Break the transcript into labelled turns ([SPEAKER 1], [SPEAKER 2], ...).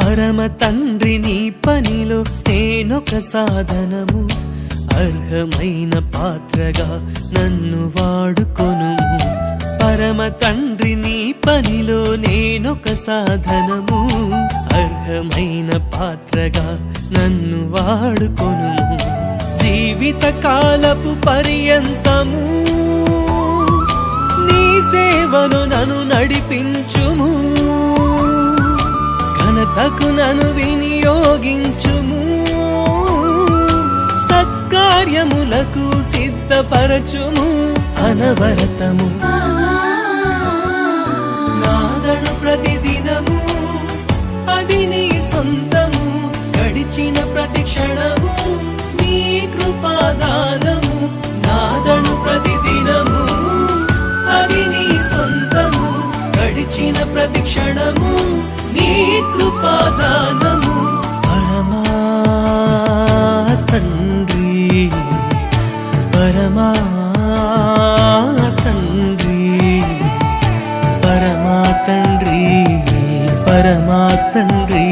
[SPEAKER 1] పరమ తండ్రి నీ పనిలో నేనొక సాధనము, అర్హమైన పాత్రగా నన్ను వాడుకొను. పరమ తండ్రి నీ పనిలో నేనొక సాధనము, అర్హమైన పాత్రగా నన్ను వాడుకొను. జీవిత కాలపు పర్యంతము నీ సేవను నన్ను నడిపించుము, ఘనతకు నన్ను వినియోగించుము, సత్కార్యములకు సిద్ధపరచుము అనవరతము. నాదడు ప్రతిదినము అది నీ సొంతము, గడిచిన ప్రతి క్షణము నీ కృపాదానము. నాదడు ప్రతిదినము అది నీ సొంతము, గడిచిన ప్రతి క్షణము నీ కృపాదానము. పరమా తండ్రి, పరమా తండ్రి, పరమా తండ్రి, పరమా తండ్రి.